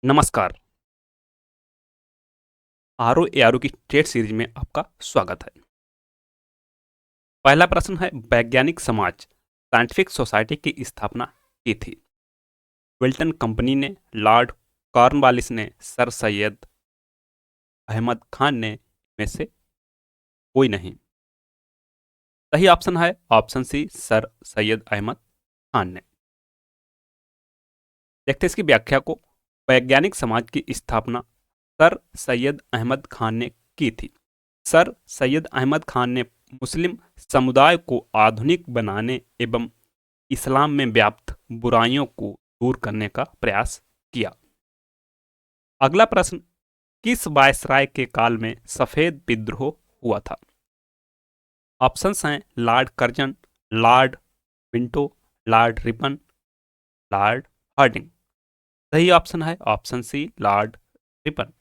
नमस्कार। R A R की TET series में आपका स्वागत है। पहला प्रश्न है, वैज्ञानिक समाज साइंटिफिक सोसाइटी की स्थापना की थी? विल्टन कंपनी ने, लॉर्ड कॉर्नवालिस ने, सर सैयद अहमद खान ने, में से कोई नहीं। सही ऑप्शन है option C, Sir Syed Ahmad Khan ने। देखते हैं इसकी व्याख्या को। वैज्ञानिक समाज की स्थापना सर सैयद अहमद खान ने की थी। सर सैयद अहमद खान ने मुस्लिम समुदाय को आधुनिक बनाने एवं इस्लाम में व्याप्त बुराइयों को दूर करने का प्रयास किया। अगला प्रश्न, किस वायसराय के काल में सफेद विद्रोह हुआ था? ऑप्शंस हैं Lord Curzon, Lord Minto, Lord Ripon, Lord Hardinge. सही ऑप्शन है option C, Lord Ripon.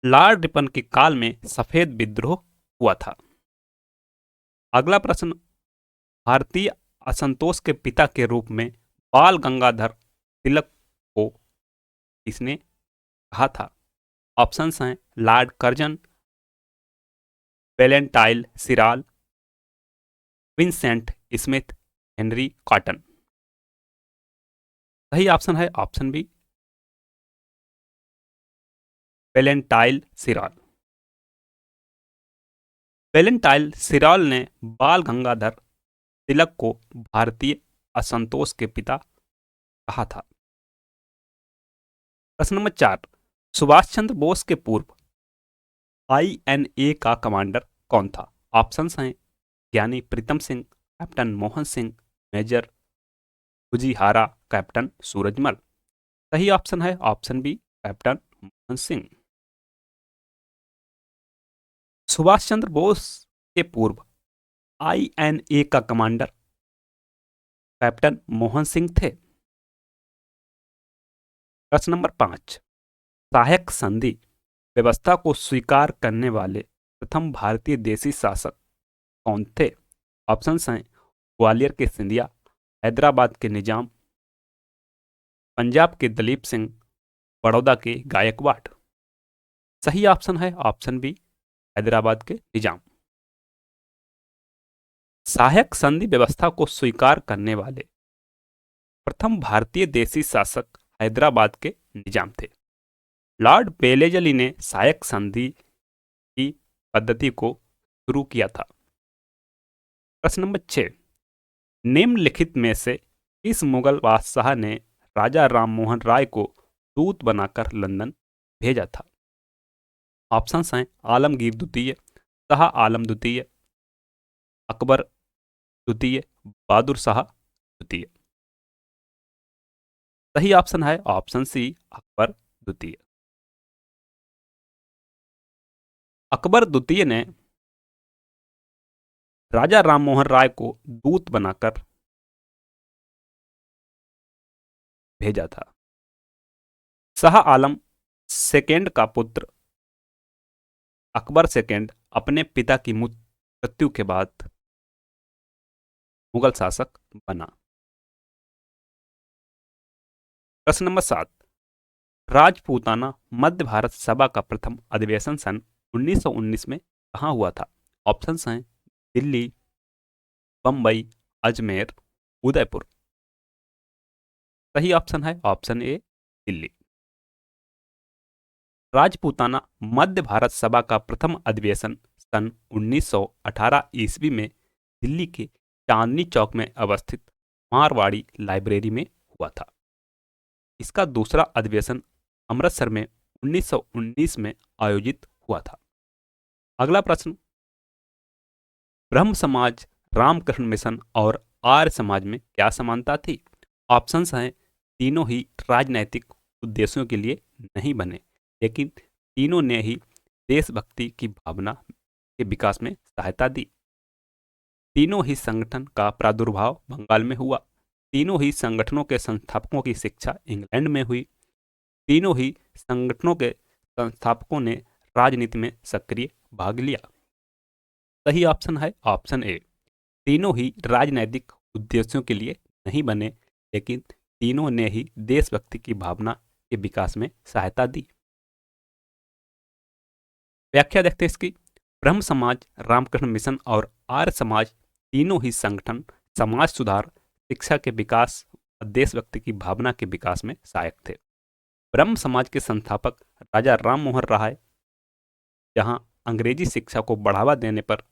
Lord Ripon के काल में सफेद विद्रोह हुआ था। अगला प्रश्न, भारतीय असंतोष के पिता के रूप में बाल गंगाधर तिलक को किसने कहा था? ऑप्शंस हैं Lord Curzon, Valentine Chirol, Vincent Smith, Henry Cotton. सही ऑप्शन है option B, Valentine Chirol. Valentine Chirol ने बाल गंगाधर तिलक को भारतीय असंतोष के पिता कहा था। प्रश्न नंबर 4, सुभाष चंद्र बोस के पूर्व आईएनए का कमांडर कौन था? ऑप्शंस हैं Gyani Pritam Singh, Captain Mohan Singh, Major Fujiwara, Captain Surajmal. सही ऑप्शन है option B, Captain Mohan Singh. Subhash Chandra Bose के पूर्व आईएनए का कमांडर कैप्टन मोहन सिंह थे। प्रश्न नंबर 5, सहायक संधि व्यवस्था को स्वीकार करने वाले प्रथम भारतीय देशी शासक कौन थे? ऑप्शंस हैं ग्वालियर के सिंधिया, हैदराबाद के निजाम, पंजाब के दलीप सिंह, बड़ौदा के गायकवाड़। सही ऑप्शन है ऑप्शन बी, हैदराबाद के निजाम। सहायक संधि व्यवस्था को स्वीकार करने वाले प्रथम भारतीय देशी शासक हैदराबाद के निजाम थे। लॉर्ड बेलेजली ने सहायक संधि की पद्धति को शुरू किया था। प्रश्न नंबर 6, निम्नलिखित में से इस मुगल बादशाह ने राजा राममोहन राय को दूत बनाकर लंदन भेजा था? ऑप्शंस हैं आलमगीर द्वितीय, शाह आलम द्वितीय, अकबर द्वितीय, बहादुर शाह द्वितीय। सही ऑप्शन है ऑप्शन सी, अकबर द्वितीय। अकबर द्वितीय ने राजा राममोहन राय को दूत बनाकर भेजा था। शाह आलम सेकेंड का पुत्र अकबर सेकेंड अपने पिता की मृत्यु के बाद मुगल शासक बना। प्रश्न नंबर 7, राजपूताना मध्य भारत सभा का प्रथम अधिवेशन सन 1919 में कहाँ हुआ था? ऑप्शंस हैं दिल्ली, बम्बई, अजमेर, उदयपुर। सही ऑप्शन है ऑप्शन ए, दिल्ली। राजपूताना मध्य भारत सभा का प्रथम अधिवेशन सन 1918 ईस्वी में दिल्ली के चांदनी चौक में अवस्थित मारवाड़ी लाइब्रेरी में हुआ था। इसका दूसरा अधिवेशन अमृतसर में 1919 में आयोजित हुआ था। अगला प्रश्न, ब्रह्म समाज, रामकृष्ण मिशन और आर्य समाज में क्या समानता थी? ऑप्शंस हैं तीनों ही राजनैतिक उद्देश्यों के लिए नहीं बने, लेकिन तीनों ने ही देशभक्ति की भावना के विकास में सहायता दी। तीनों ही संगठन का प्रादुर्भाव बंगाल में हुआ। तीनों ही संगठनों के संस्थापकों की शिक्षा इंग्लैंड में हुई। तीनों ही संगठनों के संस्थापकों ने राजनीति में सक्रिय भाग लिया। सही ऑप्शन है ऑप्शन ए, तीनों ही राजनैतिक उद्देश्यों के लिए नहीं बने, लेकिन तीनों ने ही देशभक्ति की भावना के विकास में सहायता दी। व्याख्या देखते हैं इसकी। ब्रह्म समाज, रामकृष्ण मिशन और आर्य समाज तीनों ही संगठन समाज सुधार, शिक्षा के विकास और देशभक्ति की भावना के विकास में सहायक थे। ब्रह्म समाज के संस्थापक राजा राम मोहन राय जहां अंग्रेजी शिक्षा को बढ़ावा देने पर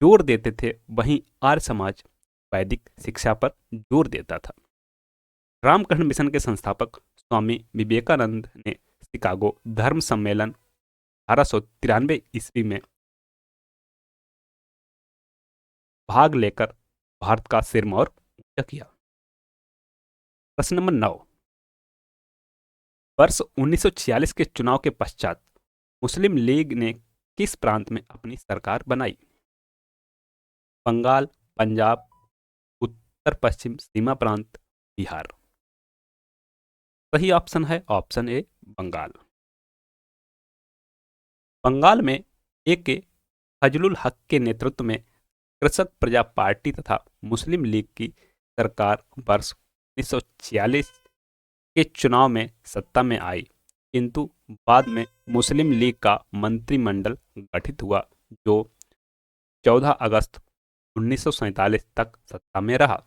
जोर देते थे, वहीं आर्य समाज वैदिक शिक्षा पर जोर देता था। रामकृष्ण मिशन के संस्थापक स्वामी विवेकानंद ने शिकागो धर्म सम्मेलन 1893 ईस्वी में भाग लेकर भारत का सिरमौर ऊंचा किया। प्रश्न नंबर 9। वर्ष 1946 के चुनाव के पश्चात मुस्लिम लीग ने किस प्रांत में अपनी सरकार बनाई? बंगाल, पंजाब, उत्तर पश्चिम सीमा प्रांत, बिहार। सही ऑप्शन है ऑप्शन ए, बंगाल। बंगाल में ए के फजलुल हक के नेतृत्व में कृषक प्रजा पार्टी तथा मुस्लिम लीग की सरकार वर्ष 1946 के चुनाव में सत्ता में आई, किंतु बाद में मुस्लिम लीग का मंत्रिमंडल गठित हुआ जो 14 अगस्त 1947 तक सत्ता में रहा।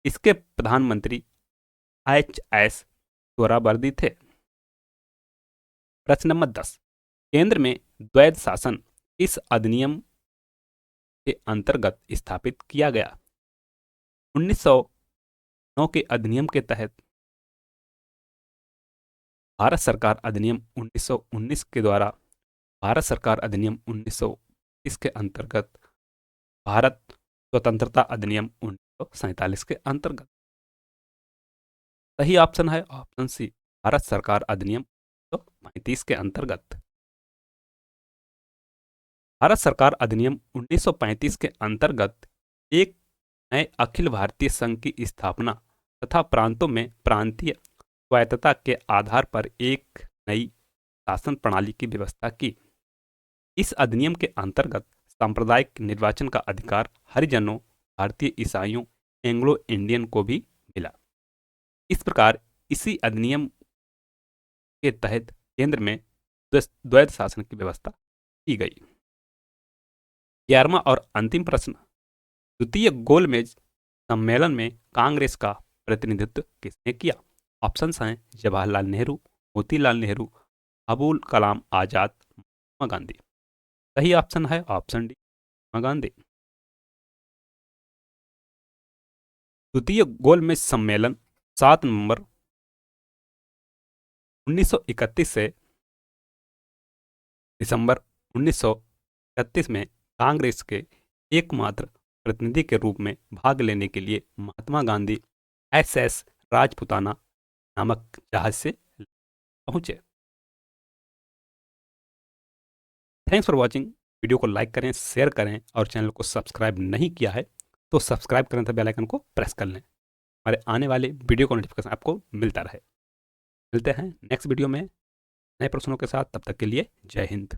इसके प्रधानमंत्री एच.एस. सोहरावर्दी थे। प्रश्न नंबर 10। केंद्र में द्वैध शासन इस अधिनियम के अंतर्गत स्थापित किया गया? 1909 के अधिनियम के तहत भारत सरकार अधिनियम 1919 के द्वारा भारत सरकार अधिनियम 1920 के अंतर्गत भारत स्वतंत्रता अधिनियम 1947 के अंतर्गत। सही ऑप्शन है ऑप्शन सी, भारत सरकार अधिनियम 1935 के अंतर्गत। भारत सरकार अधिनियम 1935 के अंतर्गत एक नए अखिल भारतीय संघ की स्थापना तथा प्रांतों में प्रांतीय स्वायत्तता के आधार पर एक नई शासन प्रणाली की व्यवस्था की। इस अधिनियम के अंतर्गत सांप्रदायिक निर्वाचन का अधिकार हरिजनों, भारतीय ईसाइयों, एंग्लो इंडियन को भी मिला। इस प्रकार इसी अधिनियम के तहत केंद्र में द्वैध शासन की व्यवस्था की गई। 11वां और अंतिम प्रश्न। द्वितीय गोलमेज सम्मेलन में कांग्रेस का प्रतिनिधित्व किसने किया? ऑप्शंस हैं जवाहरलाल नेहरू, मोतीलाल नेहरू, अबुल कलाम आजाद, महात्मा गांधी। सही ऑप्शन है ऑप्शन डी, महात्मा गांधी। द्वितीय गोलमेज सम्मेलन 7 नवंबर 1931 से दिसंबर 1931 में कांग्रेस के एकमात्र प्रतिनिधि के रूप में भाग लेने के लिए महात्मा गांधी एस.एस. राजपुताना नामक जहाज से पहुंचे। Thanks for watching. वीडियो को लाइक करें, शेयर करें और चैनल को सब्सक्राइब नहीं किया है तो सब्सक्राइब करें तथा बेल आइकन को प्रेस कर लें। हमारे आने वाले वीडियो का नोटिफिकेशन आपको मिलता रहे। मिलते हैं नेक्स्ट वीडियो में नए प्रश्नों के साथ। तब तक के लिए जय हिंद।